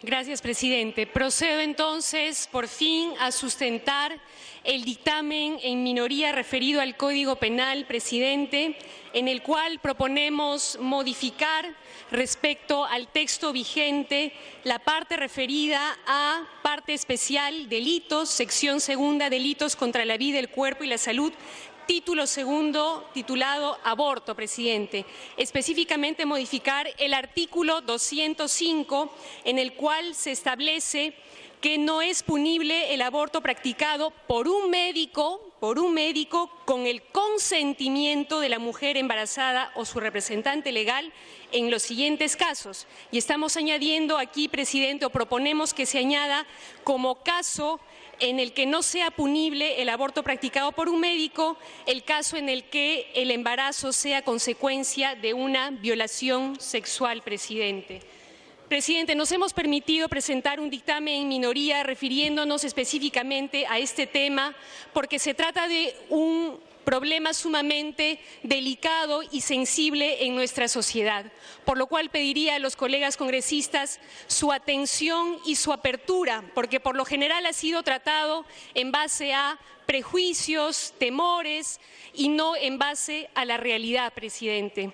Gracias, presidente. Procedo entonces, por fin, a sustentar el dictamen en minoría referido al Código Penal, presidente, en el cual proponemos modificar respecto al texto vigente la parte referida a parte especial, delitos, sección segunda, delitos contra la vida, el cuerpo y la salud, título segundo, titulado Aborto, presidente. Específicamente modificar el artículo 205, en el cual se establece que no es punible el aborto practicado por un médico con el consentimiento de la mujer embarazada o su representante legal en los siguientes casos. Y estamos añadiendo aquí, presidente, o proponemos que se añada como caso en el que no sea punible el aborto practicado por un médico, el caso en el que el embarazo sea consecuencia de una violación sexual, presidente. Presidente, nos hemos permitido presentar un dictamen en minoría refiriéndonos específicamente a este tema porque se trata de un problema sumamente delicado y sensible en nuestra sociedad, por lo cual pediría a los colegas congresistas su atención y su apertura, porque por lo general ha sido tratado en base a prejuicios, temores y no en base a la realidad, presidente.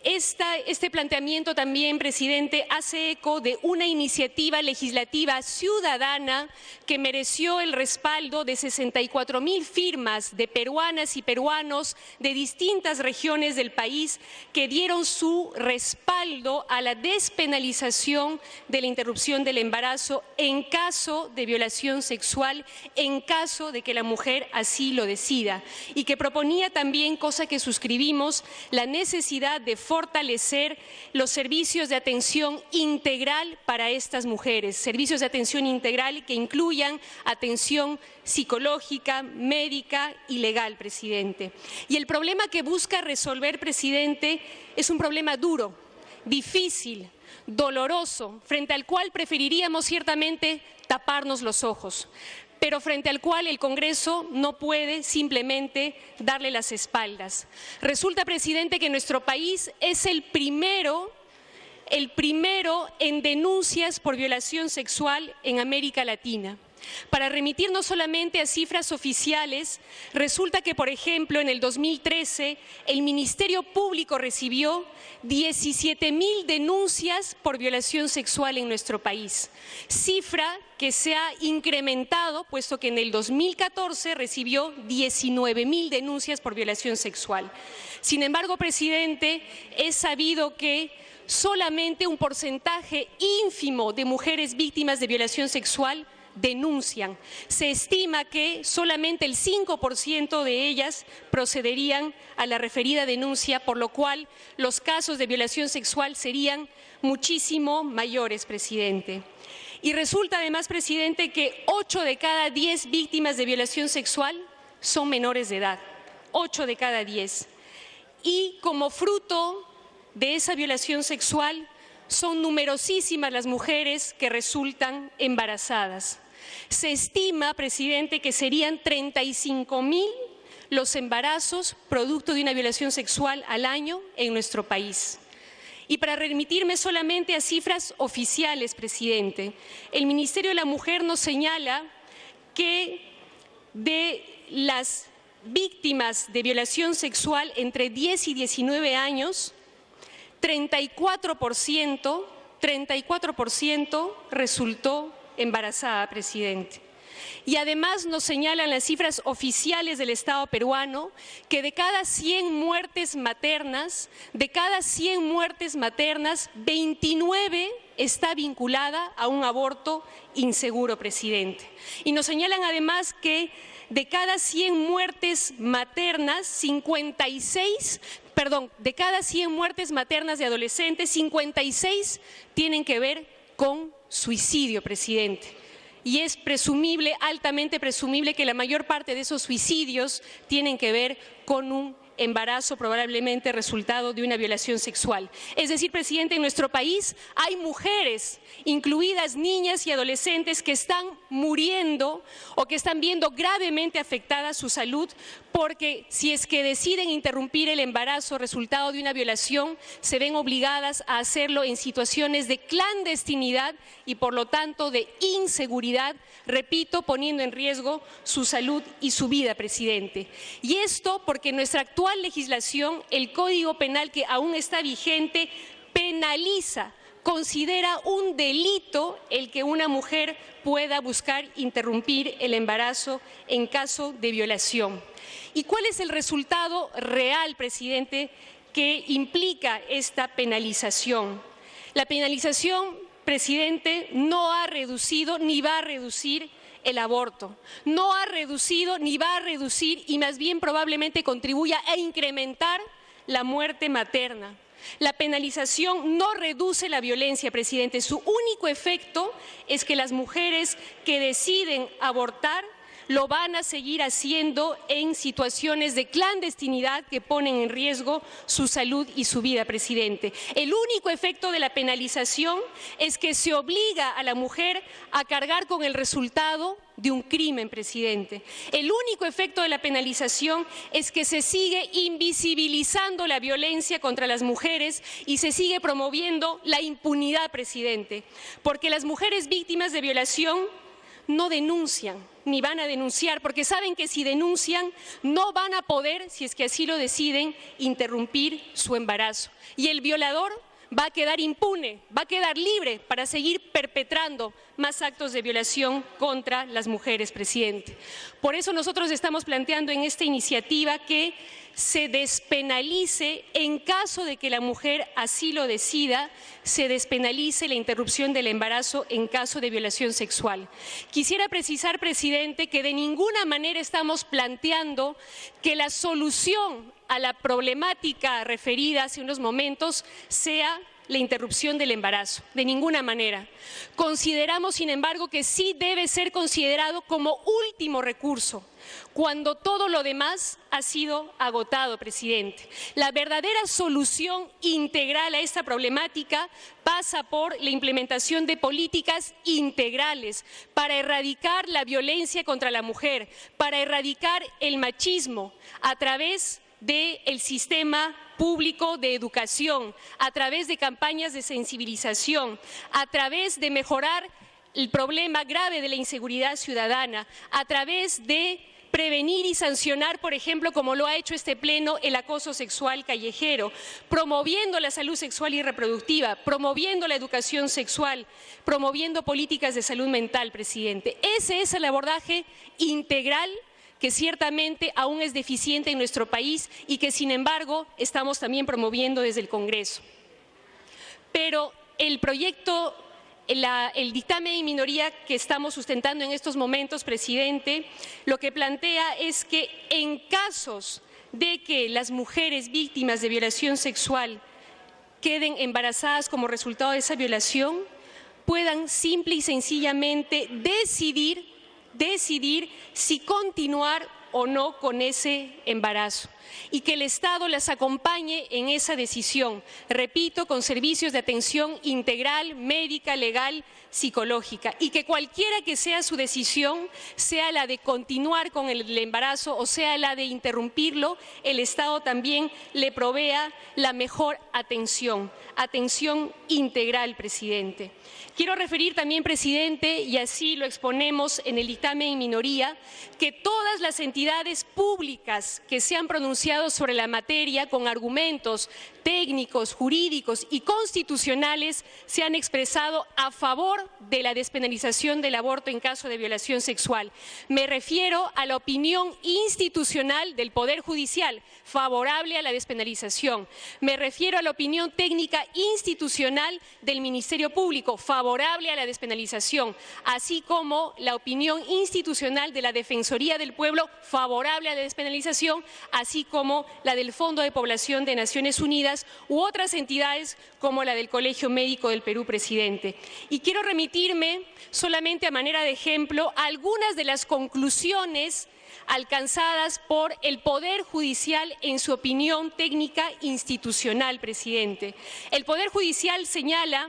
Este planteamiento también, presidente, hace eco de una iniciativa legislativa ciudadana que mereció el respaldo de 64,000 firmas de peruanas y peruanos de distintas regiones del país que dieron su respaldo a la despenalización de la interrupción del embarazo en caso de violación sexual, en caso de que la mujer así lo decida, y que proponía también, cosa que suscribimos, la necesidad de fortalecer los servicios de atención integral para estas mujeres, servicios de atención integral que incluyan atención psicológica, médica y legal, presidente. Y el problema que busca resolver, presidente, es un problema duro, difícil, doloroso, frente al cual preferiríamos ciertamente taparnos los ojos, pero frente al cual el Congreso no puede simplemente darle las espaldas. Resulta, presidente, que nuestro país es el primero en denuncias por violación sexual en América Latina. Para remitirnos solamente a cifras oficiales, resulta que, por ejemplo, en el 2013, el Ministerio Público recibió 17,000 denuncias por violación sexual en nuestro país, cifra que se ha incrementado, puesto que en el 2014 recibió 19,000 denuncias por violación sexual. Sin embargo, presidente, es sabido que solamente un porcentaje ínfimo de mujeres víctimas de violación sexual denuncian. Se estima que solamente el 5% de ellas procederían a la referida denuncia, por lo cual los casos de violación sexual serían muchísimo mayores, presidente. Y resulta además, presidente, que 8 de cada 10 víctimas de violación sexual son menores de edad, 8 de cada 10. Y como fruto de esa violación sexual son numerosísimas las mujeres que resultan embarazadas. Se estima, presidente, que serían 35,000 los embarazos producto de una violación sexual al año en nuestro país. Y para remitirme solamente a cifras oficiales, presidente, el Ministerio de la Mujer nos señala que de las víctimas de violación sexual entre 10 y 19 años, 34% resultó embarazada, presidente. Y además nos señalan las cifras oficiales del Estado peruano que de cada 100 muertes maternas, 29 está vinculada a un aborto inseguro, presidente. Y nos señalan además que de cada 100 muertes maternas, de cada 100 muertes maternas de adolescentes, 56 tienen que ver con suicidio, presidente. Y es presumible, altamente presumible, que la mayor parte de esos suicidios tienen que ver con un embarazo probablemente resultado de una violación sexual. Es decir, presidente, en nuestro país hay mujeres, incluidas niñas y adolescentes, que están muriendo o que están viendo gravemente afectada su salud porque si es que deciden interrumpir el embarazo resultado de una violación, se ven obligadas a hacerlo en situaciones de clandestinidad y por lo tanto de inseguridad, repito, poniendo en riesgo su salud y su vida, presidente. Y esto porque nuestra actual legislación, el Código Penal que aún está vigente, penaliza, considera un delito el que una mujer pueda buscar interrumpir el embarazo en caso de violación. ¿Y cuál es el resultado real, presidente, que implica esta penalización? La penalización, presidente, no ha reducido ni va a reducir el aborto. No ha reducido ni va a reducir y más bien probablemente contribuya a incrementar la muerte materna. La penalización no reduce la violencia, presidente. Su único efecto es que las mujeres que deciden abortar lo van a seguir haciendo en situaciones de clandestinidad que ponen en riesgo su salud y su vida, presidente. El único efecto de la penalización es que se obliga a la mujer a cargar con el resultado de un crimen, presidente. El único efecto de la penalización es que se sigue invisibilizando la violencia contra las mujeres y se sigue promoviendo la impunidad, presidente, porque las mujeres víctimas de violación no denuncian ni van a denunciar porque saben que si denuncian no van a poder, si es que así lo deciden, interrumpir su embarazo. Y el violador va a quedar impune, va a quedar libre para seguir perpetrando más actos de violación contra las mujeres, presidente. Por eso nosotros estamos planteando en esta iniciativa que se despenalice, en caso de que la mujer así lo decida, se despenalice la interrupción del embarazo en caso de violación sexual. Quisiera precisar, presidente, que de ninguna manera estamos planteando que la solución a la problemática referida hace unos momentos sea la interrupción del embarazo, de ninguna manera. Consideramos, sin embargo, que sí debe ser considerado como último recurso, cuando todo lo demás ha sido agotado, presidente. La verdadera solución integral a esta problemática pasa por la implementación de políticas integrales para erradicar la violencia contra la mujer, para erradicar el machismo a través del sistema público de educación, a través de campañas de sensibilización, a través de mejorar el problema grave de la inseguridad ciudadana, a través de prevenir y sancionar, por ejemplo, como lo ha hecho este Pleno, el acoso sexual callejero, promoviendo la salud sexual y reproductiva, promoviendo la educación sexual, promoviendo políticas de salud mental, presidente. Ese es el abordaje integral que ciertamente aún es deficiente en nuestro país y que, sin embargo, estamos también promoviendo desde el Congreso. Pero el proyecto, el dictamen en minoría que estamos sustentando en estos momentos, presidente, lo que plantea es que en casos de que las mujeres víctimas de violación sexual queden embarazadas como resultado de esa violación, puedan simple y sencillamente decidir si continuar o no con ese embarazo y que el Estado las acompañe en esa decisión, repito, con servicios de atención integral, médica, legal, psicológica, y que cualquiera que sea su decisión, sea la de continuar con el embarazo o sea la de interrumpirlo, el Estado también le provea la mejor atención integral, presidente. Quiero referir también, presidente, y así lo exponemos en el dictamen en minoría, que todas las entidades públicas que se han pronunciado sobre la materia con argumentos técnicos, jurídicos y constitucionales se han expresado a favor de la despenalización del aborto en caso de violación sexual. Me refiero a la opinión institucional del Poder Judicial, favorable a la despenalización. Me refiero a la opinión técnica institucional del Ministerio Público, favorable a la despenalización, así como la opinión institucional de la Defensoría del Pueblo, favorable a la despenalización, así como la del Fondo de Población de Naciones Unidas u otras entidades como la del Colegio Médico del Perú, presidente. Y quiero remitirme solamente a manera de ejemplo a algunas de las conclusiones alcanzadas por el Poder Judicial en su opinión técnica institucional, presidente. El Poder Judicial señala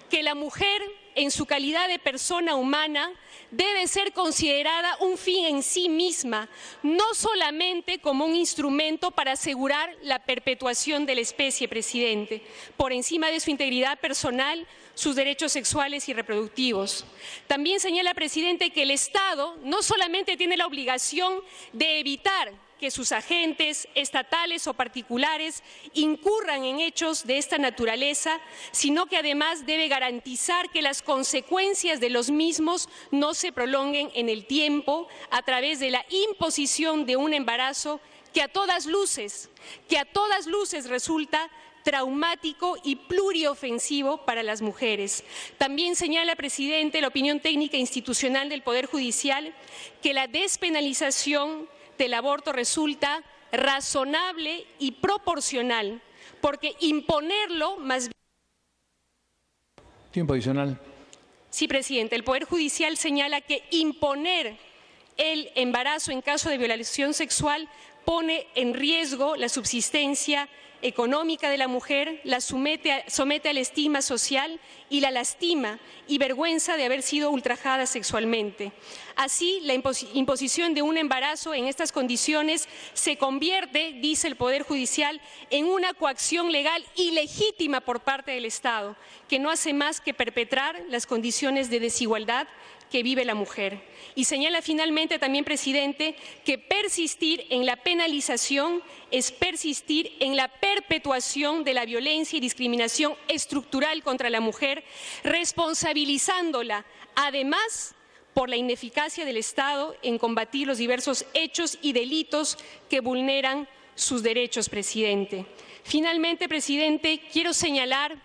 que la mujer, en su calidad de persona humana, debe ser considerada un fin en sí misma, no solamente como un instrumento para asegurar la perpetuación de la especie, presidente, por encima de su integridad personal, sus derechos sexuales y reproductivos. También señala, presidente, que el Estado no solamente tiene la obligación de evitar que sus agentes estatales o particulares incurran en hechos de esta naturaleza, sino que además debe garantizar que las consecuencias de los mismos no se prolonguen en el tiempo a través de la imposición de un embarazo que a todas luces resulta traumático y pluriofensivo para las mujeres. También señala, presidente, la opinión técnica institucional del Poder Judicial que la despenalización del aborto resulta razonable y proporcional, porque imponerlo más bien... Tiempo adicional. Sí, presidente. El Poder Judicial señala que imponer el embarazo en caso de violación sexual pone en riesgo la subsistencia económica de la mujer, la somete al estigma social y la lastima y vergüenza de haber sido ultrajada sexualmente. Así, la imposición de un embarazo en estas condiciones se convierte, dice el Poder Judicial, en una coacción legal ilegítima por parte del Estado, que no hace más que perpetrar las condiciones de desigualdad que vive la mujer. Y señala finalmente también, presidente, que persistir en la penalización es persistir en la perpetuación de la violencia y discriminación estructural contra la mujer, responsabilizándola, además, por la ineficacia del Estado en combatir los diversos hechos y delitos que vulneran sus derechos, presidente. Finalmente, presidente, quiero señalar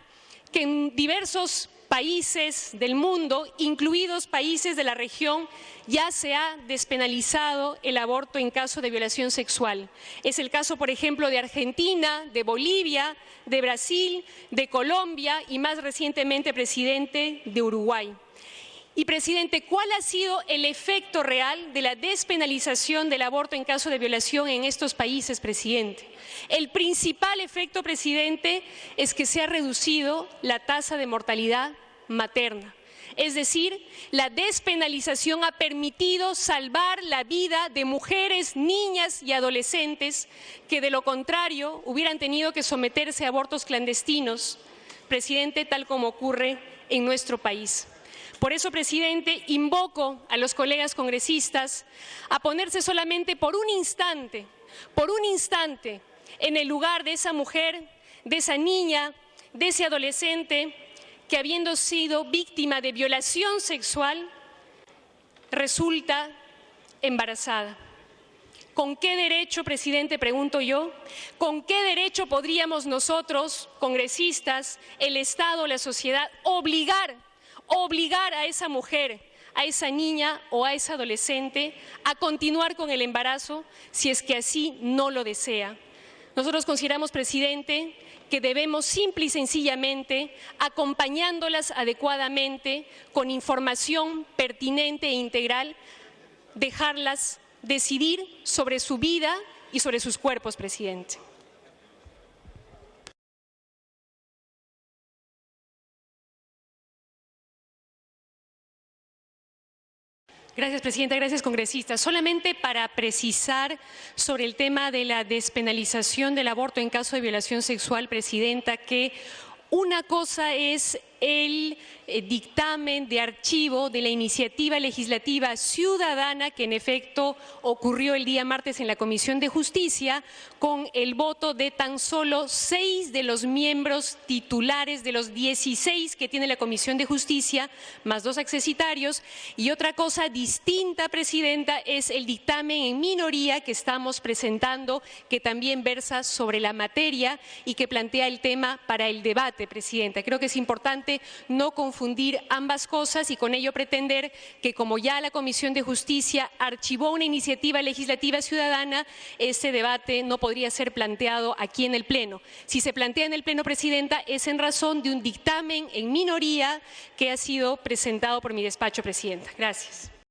que en diversos países del mundo, incluidos países de la región, ya se ha despenalizado el aborto en caso de violación sexual. Es el caso, por ejemplo, de Argentina, de Bolivia, de Brasil, de Colombia y más recientemente, presidente, de Uruguay. Y, presidente, ¿cuál ha sido el efecto real de la despenalización del aborto en caso de violación en estos países, presidente? El principal efecto, presidente, es que se ha reducido la tasa de mortalidad materna. Es decir, la despenalización ha permitido salvar la vida de mujeres, niñas y adolescentes que de lo contrario hubieran tenido que someterse a abortos clandestinos, presidente, tal como ocurre en nuestro país. Por eso, presidente, invoco a los colegas congresistas a ponerse solamente por un instante, en el lugar de esa mujer, de esa niña, de ese adolescente que, habiendo sido víctima de violación sexual, resulta embarazada. ¿Con qué derecho, presidente, pregunto yo, con qué derecho podríamos nosotros, congresistas, el Estado, la sociedad, obligar a esa mujer, a esa niña o a esa adolescente a continuar con el embarazo si es que así no lo desea? Nosotros consideramos, presidente, que debemos simple y sencillamente, acompañándolas adecuadamente, con información pertinente e integral, dejarlas decidir sobre su vida y sobre sus cuerpos, presidente. Gracias, presidenta. Gracias, congresistas. Solamente para precisar sobre el tema de la despenalización del aborto en caso de violación sexual, presidenta, que una cosa es el dictamen de archivo de la iniciativa legislativa ciudadana que en efecto ocurrió el día martes en la Comisión de Justicia con el voto de tan solo 6 de los miembros titulares de los 16 que tiene la Comisión de Justicia, más 2 accesitarios. Y otra cosa distinta, presidenta, es el dictamen en minoría que estamos presentando, que también versa sobre la materia y que plantea el tema para el debate, presidenta. Creo que es importante no confundir ambas cosas y con ello pretender que, como ya la Comisión de Justicia archivó una iniciativa legislativa ciudadana, este debate no podría ser planteado aquí en el Pleno. Si se plantea en el Pleno, presidenta, es en razón de un dictamen en minoría que ha sido presentado por mi despacho, presidenta. Gracias.